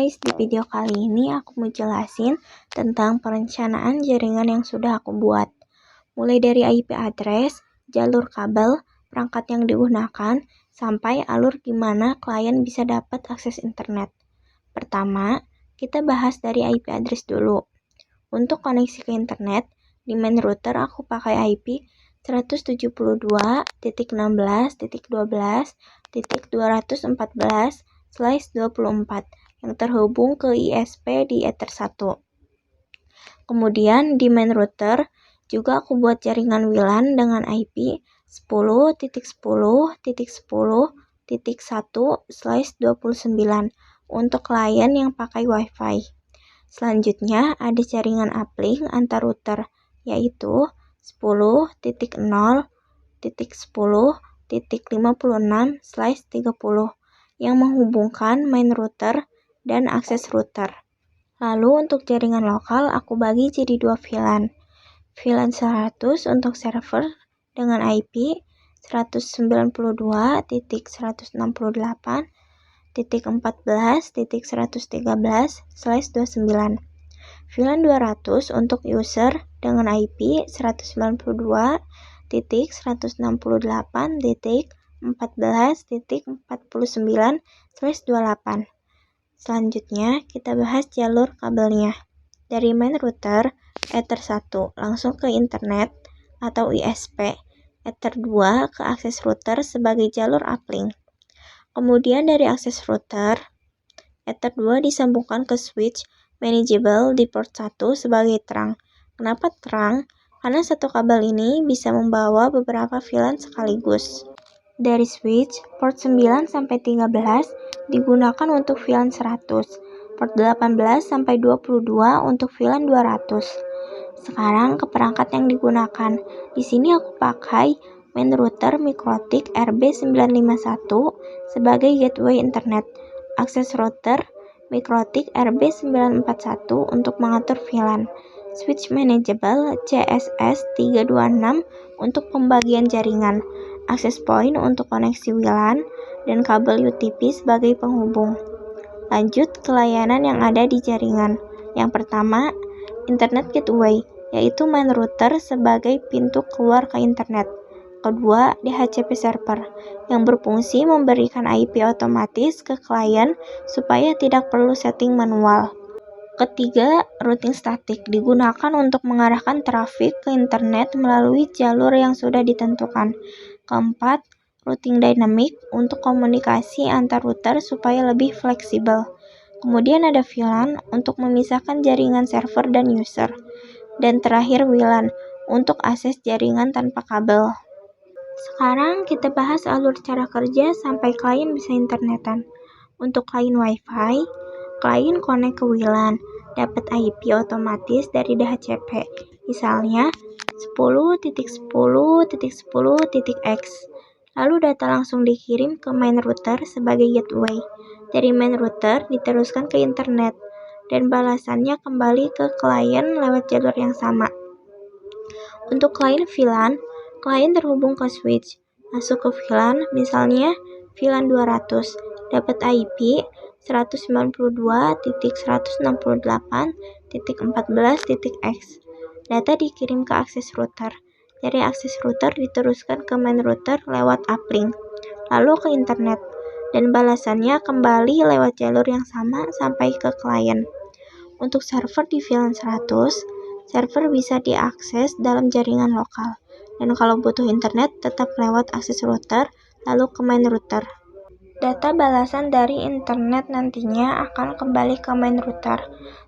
guys, di video kali ini aku mau jelasin tentang perencanaan jaringan yang sudah aku buat. Mulai dari IP address, jalur kabel, perangkat yang digunakan, sampai alur gimana klien bisa dapat akses internet. Pertama, kita bahas dari IP address dulu. Untuk koneksi ke internet, di main router aku pakai IP 172.16.12.214/24 yang terhubung ke ISP di Ether 1. Kemudian di main router juga aku buat jaringan WLAN dengan IP 10.10.10.1/29 untuk klien yang pakai WiFi. Selanjutnya ada jaringan uplink antar router, yaitu 10.0.10.56/30 yang menghubungkan main router dan akses router. Lalu untuk jaringan lokal aku bagi jadi dua VLAN. VLAN 100 untuk server dengan IP 192.168.14.113/29. VLAN 200 untuk user dengan IP 192.168.14.49/28. Selanjutnya kita bahas jalur kabelnya. Dari main router Ether 1 langsung ke internet atau ISP, Ether 2 ke akses router sebagai jalur uplink. Kemudian dari akses router, Ether 2 disambungkan ke switch manageable di port 1 sebagai terang. Kenapa terang? Karena satu kabel ini bisa membawa beberapa VLAN sekaligus. Dari switch, port 9 sampai 13 digunakan untuk VLAN 100, port 18 sampai 22 untuk VLAN 200. Sekarang ke perangkat yang digunakan. Di sini aku pakai main router MikroTik RB951 sebagai gateway internet. Akses router MikroTik RB941 untuk mengatur VLAN. Switch manageable CSS326 untuk pembagian jaringan. Akses point untuk koneksi WLAN dan kabel UTP sebagai penghubung. Lanjut ke layanan yang ada di jaringan. Yang pertama, Internet Gateway, yaitu main router sebagai pintu keluar ke internet. Kedua, DHCP server, yang berfungsi memberikan IP otomatis ke klien supaya tidak perlu setting manual. Ketiga, routing statik, digunakan untuk mengarahkan trafik ke internet melalui jalur yang sudah ditentukan. Keempat, routing dynamic untuk komunikasi antar router supaya lebih fleksibel. Kemudian ada VLAN untuk memisahkan jaringan server dan user. Dan terakhir WLAN untuk akses jaringan tanpa kabel. Sekarang kita bahas alur cara kerja sampai klien bisa internetan. Untuk klien WiFi, klien connect ke WLAN, dapat IP otomatis dari DHCP. Misalnya 10.10.10.x. Lalu data langsung dikirim ke main router sebagai gateway. Dari main router diteruskan ke internet dan balasannya kembali ke klien lewat jalur yang sama. Untuk klien VLAN, klien terhubung ke switch, masuk ke VLAN, misalnya VLAN 200, dapat IP 192.168.14.x. Data dikirim ke akses router. Dari akses router diteruskan ke main router lewat uplink, lalu ke internet, dan balasannya kembali lewat jalur yang sama sampai ke klien. Untuk server di VLAN 100, server bisa diakses dalam jaringan lokal, dan kalau butuh internet tetap lewat akses router, lalu ke main router. Data balasan dari internet nantinya akan kembali ke main router,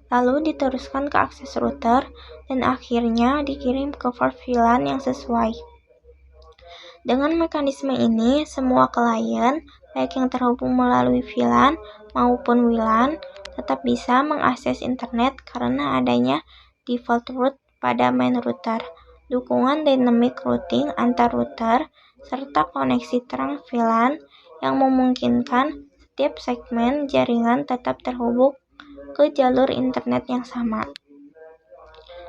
lalu diteruskan ke akses router, dan akhirnya dikirim ke port VLAN yang sesuai. Dengan mekanisme ini, semua klien, baik yang terhubung melalui VLAN maupun WLAN, tetap bisa mengakses internet karena adanya default route pada main router, dukungan dynamic routing antar router, serta koneksi terang VLAN yang memungkinkan setiap segmen jaringan tetap terhubung ke jalur internet yang sama.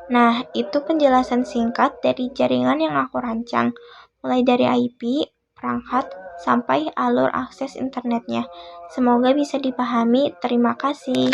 Nah, itu penjelasan singkat dari jaringan yang aku rancang, mulai dari IP, perangkat, sampai alur akses internetnya. Semoga bisa dipahami. Terima kasih.